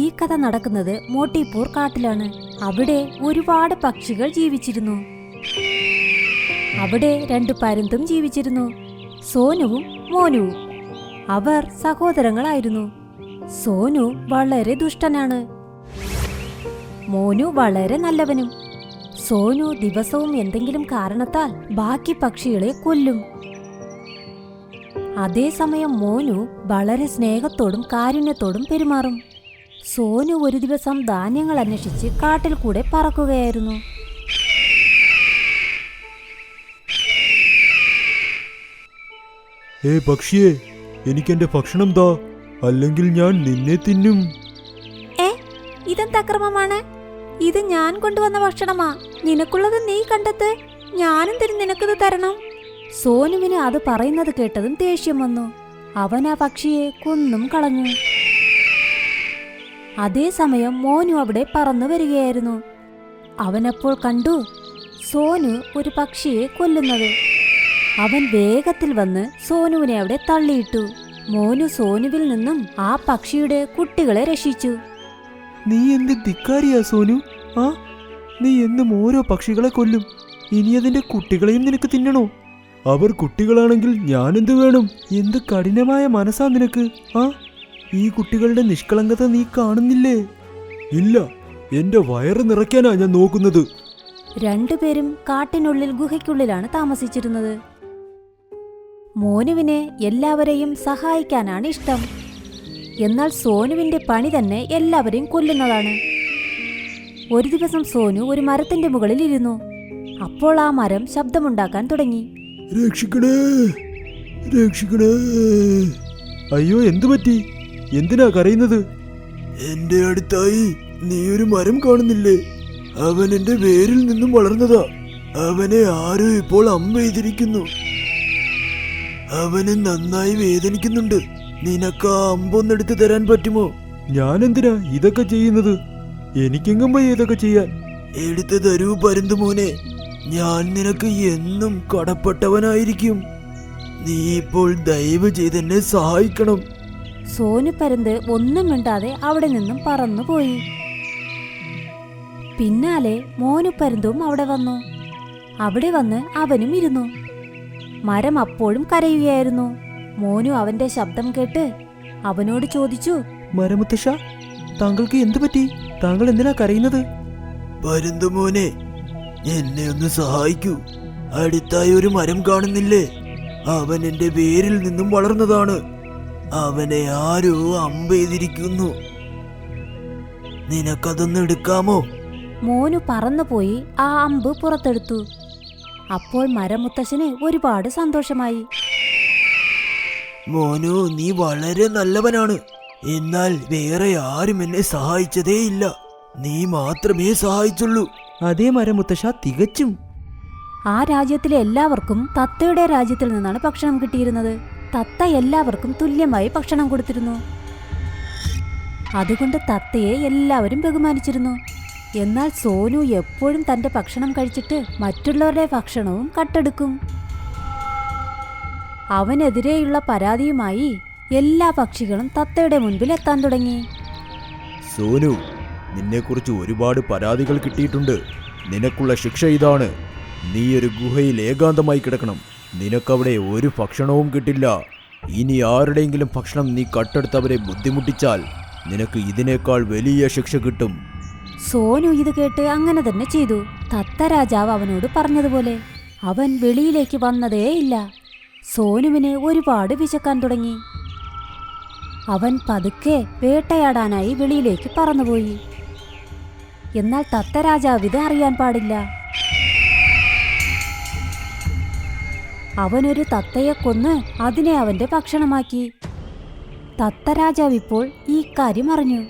ഈ കഥ നടക്കുന്നത് മോട്ടിപ്പൂർ കാട്ടിലാണ്. അവിടെ ഒരുപാട് പക്ഷികൾ ജീവിച്ചിരുന്നു. അവിടെ 2 പരുന്തും ജീവിച്ചിരുന്നു, സോനുവും മോനുവും. അവർ സഹോദരങ്ങളായിരുന്നു. സോനു വളരെ ദുഷ്ടനാണ്, മോനു വളരെ നല്ലവനും. സോനു ദിവസവും എന്തെങ്കിലും കാരണത്താൽ ബാക്കി പക്ഷികളെ കൊല്ലും. അതേസമയം മോനു വളരെ സ്നേഹത്തോടും കാരുണ്യത്തോടും പെരുമാറും. സോനു ഒരു ദിവസം ധാന്യങ്ങൾ അന്വേഷിച്ച് കാട്ടിൽ കൂടെ പറക്കുകയായിരുന്നു. പക്ഷിയെ, എനിക്കെന്റെ ഭക്ഷണം താ, അല്ലെങ്കിൽ ഞാൻ നിന്നെ തിന്നും. ഇതെന്ത് അക്രമമാണ്? ഇത് ഞാൻ കൊണ്ടുവന്ന ഭക്ഷണമാ. നിനക്കുള്ളത് നീ കണ്ടെത്ത്, ഞാനും നിനക്കിത് തരണം. സോനുവിന് അത് പറയുന്നത് കേട്ടതും ദേഷ്യം വന്നു. അവൻ ആ പക്ഷിയെ കൊന്നും കളഞ്ഞു. അതേസമയം മോനു അവിടെ പറന്നു വരികയായിരുന്നു. അവനപ്പോൾ കണ്ടു സോനു ഒരു പക്ഷിയെ കൊല്ലുന്നത്. അവൻ വേഗത്തിൽ വന്ന് സോനുവിനെ അവിടെ തള്ളിയിട്ടു. മോനു സോനുവിൽ നിന്നും ആ പക്ഷിയുടെ കുട്ടികളെ രക്ഷിച്ചു. നീ എന്ത് ധിക്കാരിയാ സോനു? നീ എന്നും ഓരോ പക്ഷികളെ കൊല്ലും, ഇനി അതിന്റെ കുട്ടികളെയും നിനക്ക് തിന്നണോ? അവർ കുട്ടികളാണെങ്കിൽ ഞാനെന്ത് വേണം? എന്ത് കഠിനമായ മനസ്സാ നിനക്ക്? ഈ കുട്ടികളുടെ നിഷ്കളങ്കത നീ കാണുന്നില്ലേ? ഇല്ല, എന്റെ വയറ് നിറയ്ക്കാനാ ഞാൻ നോക്കുന്നത്. 2 പേരും കാട്ടിനുള്ളിൽ ഗുഹയ്ക്കുള്ളിലാണ് താമസിച്ചിരുന്നത്. മോനുവിന് എല്ലാവരെയും സഹായിക്കാനാണ് ഇഷ്ടം. എന്നാൽ സോനുവിന്റെ പണി തന്നെ എല്ലാവരെയും കൊല്ലുന്നതാണ്. ഒരു ദിവസം സോനു ഒരു മരത്തിന്റെ മുകളിൽ ഇരുന്നു. അപ്പോൾ ആ മരം ശബ്ദമുണ്ടാക്കാൻ തുടങ്ങി. രക്ഷിക്കണേ, രക്ഷിക്കണേ. അയ്യോ, എന്തു പറ്റി? എന്തിനാ കരയുന്നത്? എന്റെ അടുത്തായി നീ ഒരു മരം കാണുന്നില്ലേ? അവൻ എന്റെ വേരിൽ നിന്നും വളർന്നതാ. അവനെ ആരോ ഇപ്പോൾ അമ്പ ചെയ്തിരിക്കുന്നു. അവന് നന്നായി വേദനിക്കുന്നുണ്ട്. നിനക്ക് ആ അമ്പൊന്നെടുത്ത് തരാൻ പറ്റുമോ? ഞാൻ എന്തിനാ ഇതൊക്കെ ചെയ്യുന്നത്? എനിക്കെങ്ങും പോയി ഇതൊക്കെ ചെയ്യാൻ. എടുത്തു തരൂ പരുന്തുമോനെ, ഞാൻ നിനക്ക് എന്നും കടപ്പെട്ടവനായിരിക്കും. നീ ഇപ്പോൾ ദയവ് ചെയ്ത് എന്നെ സഹായിക്കണം. സോനു പരുന്ത് ഒന്നും മിണ്ടാതെ അവിടെ നിന്നും പറന്നുപോയി. പിന്നാലെ മോനു പരുന്തും അവിടെ വന്നു. അവിടെ വന്ന് അവനും ഇരുന്നു. മരം അപ്പോഴും കരയുകയായിരുന്നു. മോനു അവന്റെ ശബ്ദം കേട്ട് അവനോട് ചോദിച്ചു, മരമുത്തശ്ശ, താങ്കൾക്ക് എന്തു പറ്റി? താങ്കൾ എന്തിനാ കരയുന്നത്? പരുന്തുമോനെ, എന്നെ ഒന്ന് സഹായിക്കൂ. അടുത്തായി ഒരു മരം കാണുന്നില്ലേ? അവൻ എന്റെ വേരിൽ നിന്നും വളർന്നതാണ്. അവനെ ആരോ അമ്പെയ്തിരിക്കുന്നു. നിനക്കതൊന്ന് എടുക്കാമോ? മോനു പറന്നുപോയി ആ അമ്പ് പുറത്തെടുത്തു. അപ്പോൾ മരമുത്തശ്ശന് ഒരുപാട് സന്തോഷമായി. മോനു, നീ വളരെ നല്ലവനാണ്. എന്നാൽ വേറെ ആരും എന്നെ സഹായിച്ചതേയില്ല. നീ മാത്രമേ സഹായിച്ചുള്ളൂ. അതേ മരമുത്തശ്ശ, തികച്ചും. ആ രാജ്യത്തിലെ എല്ലാവർക്കും തത്തയുടെ രാജ്യത്തിൽ നിന്നാണ് ഭക്ഷണം കിട്ടിയിരുന്നത്. തത്ത എല്ലാവർക്കും തുല്യമായി ഭക്ഷണം കൊടുത്തിരുന്നു. അതുകൊണ്ട് തത്തയെ എല്ലാവരും ബഹുമാനിച്ചിരുന്നു. എന്നാൽ സോനു എപ്പോഴും തന്റെ ഭക്ഷണം കഴിച്ചിട്ട് മറ്റുള്ളവരുടെ ഭക്ഷണവും കട്ടെടുക്കും. അവനെതിരെയുള്ള പരാതിയുമായി എല്ലാ പക്ഷികളും തത്തയുടെ മുൻപിൽ എത്താൻ തുടങ്ങി. സോനു, നിന്നെക്കുറിച്ച് ഒരുപാട് പരാതികൾ കിട്ടിയിട്ടുണ്ട്. നിനക്കുള്ള ശിക്ഷ ഇതാണ്. നീ ഒരു ഗുഹയിൽ ഏകാന്തമായി കിടക്കണം. നിനക്കവിടെ ഒരു ഭക്ഷണവും കിട്ടില്ല. ഇനി ആരുടെയെങ്കിലും ഭക്ഷണം നീ കട്ടെടുത്തവരെ ബുദ്ധിമുട്ടിച്ചാൽ നിനക്ക് ഇതിനേക്കാൾ വലിയ ശിക്ഷ കിട്ടും. സോനു ഇത് കേട്ട് അങ്ങനെ തന്നെ ചെയ്തു. തത്ത രാജാവ് അവനോട് പറഞ്ഞതുപോലെ. അവൻ വെളിയിലേക്ക് വന്നതേയില്ല. സോനുവിന് ഒരുപാട് വിശക്കാൻ തുടങ്ങി. അവൻ പതുക്കെ വേട്ടയാടാനായി വെളിയിലേക്ക് പറന്നുപോയി. എന്നാൽ തത്ത രാജാവ് ഇത് അറിയാൻ പാടില്ല. അവനൊരു തത്തയെ കൊന്ന് അതിനെ അവന്റെ ഭക്ഷണമാക്കി. തത്ത രാജാവ് ഇപ്പോൾ ഈ കാര്യം അറിഞ്ഞു.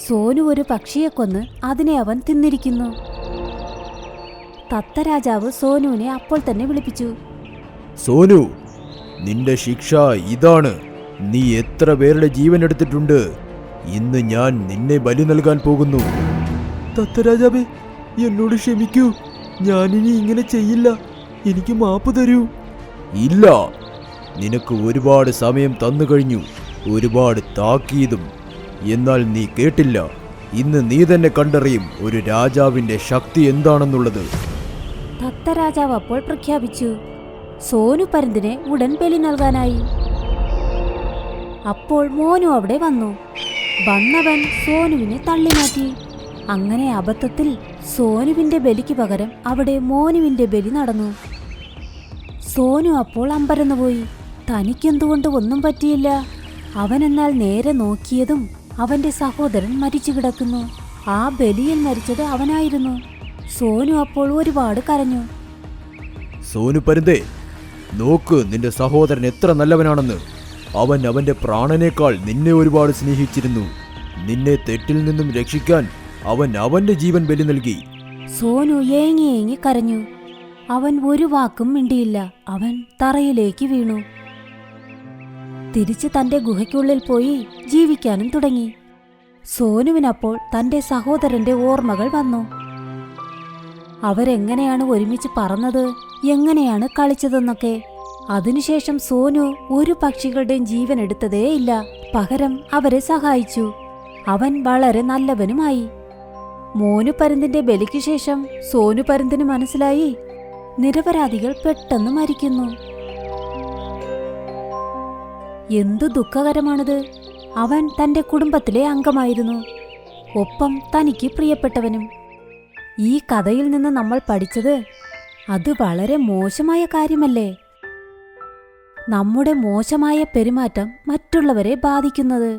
സോനു ഒരു പക്ഷിയെ കൊന്ന് അതിനെ അവൻ തിന്നിരിക്കുന്നു. തത്ത രാജാവ് സോനുവിനെ അപ്പോൾ തന്നെ വിളിപ്പിച്ചു. സോനു, നിന്റെ ശിക്ഷ ഇതാണ്. നീ എത്ര പേരുടെ ജീവൻ എടുത്തിട്ടുണ്ട്? ഇന്ന് ഞാൻ നിന്നെ ബലി നൽകാൻ പോകുന്നു. തത്തരാജാവേ, എന്നോട് ക്ഷമിക്കൂ. ഞാനിനി ഇങ്ങനെ ചെയ്യില്ല. എനിക്ക് മാപ്പ് തരൂ. ഇല്ല, നിനക്ക് ഒരുപാട് സമയം തന്നു കഴിഞ്ഞു. ഒരുപാട് താക്കീതും. എന്നാൽ നീ കേട്ടില്ല. ഇന്ന് നീ തന്നെ കണ്ടറിയും ഒരു രാജാവിന്റെ ശക്തി എന്താണെന്നുള്ളത്. തത്തരാജാവ് അപ്പോൾ പ്രഖ്യാപിച്ചു, സോനു പരുന്തിനെ ഉടൻ ബലി നൽകാനായി. അപ്പോൾ മോനു അവിടെ വന്നു. വന്നവൻ സോനുവിനെ തള്ളിമാറ്റി. അങ്ങനെ അബദ്ധത്തിൽ സോനുവിന്റെ ബലിക്ക് പകരം അവിടെ മോനുവിന്റെ ബലി നടന്നു. സോനു അപ്പോൾ അമ്പരന്നുപോയി. തനിക്കെന്തുകൊണ്ട് ഒന്നും പറ്റിയില്ല. അവനെന്നാൽ നേരെ നോക്കിയതും അവന്റെ സഹോദരൻ മരിച്ചു കിടക്കുന്നു. ആ ബലിയിൽ മരിച്ചത് അവനായിരുന്നു. സോനു അപ്പോൾ ഒരുപാട് കരഞ്ഞു. സോനു പരുന്തേ, നോക്ക് നിന്റെ സഹോദരൻ എത്ര നല്ലവനാണെന്ന്. അവൻ അവന്റെ പ്രാണനേക്കാൾ നിന്നെ ഒരുപാട് സ്നേഹിച്ചിരുന്നു. നിന്നെ തെറ്റിൽ നിന്നും രക്ഷിക്കാൻ അവൻ അവന്റെ ജീവൻ ബലി നൽകി. സോനു ഏങ്ങി ഏങ്ങി കരഞ്ഞു. അവൻ ഒരു വാക്കും മിണ്ടിയില്ല. അവൻ തറയിലേക്ക് വീണു. തിരിച്ച് തന്റെ ഗുഹയ്ക്കുള്ളിൽ പോയി ജീവിക്കാനും തുടങ്ങി. സോനുവിനപ്പോൾ തന്റെ സഹോദരന്റെ ഓർമ്മകൾ വന്നു. അവരെങ്ങനെയാണ് ഒരുമിച്ച് പറന്നത്, എങ്ങനെയാണ് കളിച്ചതെന്നൊക്കെ. അതിനുശേഷം സോനു ഒരു പക്ഷികളുടെയും ജീവൻ എടുത്തതേയില്ല. പകരം അവരെ സഹായിച്ചു. അവൻ വളരെ നല്ലവനുമായി. മോനു പരുന്തിന്റെ ബലിക്ക് ശേഷം സോനു പരുന്തിന് മനസ്സിലായി, നിരപരാധികൾ പെട്ടെന്ന് മരിക്കുന്നു. എന്തു ദുഃഖകരമാണിത്. അവൻ തന്റെ കുടുംബത്തിലെ അംഗമായിരുന്നു, ഒപ്പം തനിക്ക് പ്രിയപ്പെട്ടവനും. ഈ കഥയിൽ നിന്ന് നമ്മൾ പഠിച്ചത് അത് വളരെ മോശമായ കാര്യമല്ലേ. നമ്മുടെ മോശമായ പെരുമാറ്റം മറ്റുള്ളവരെ ബാധിക്കുന്നത്.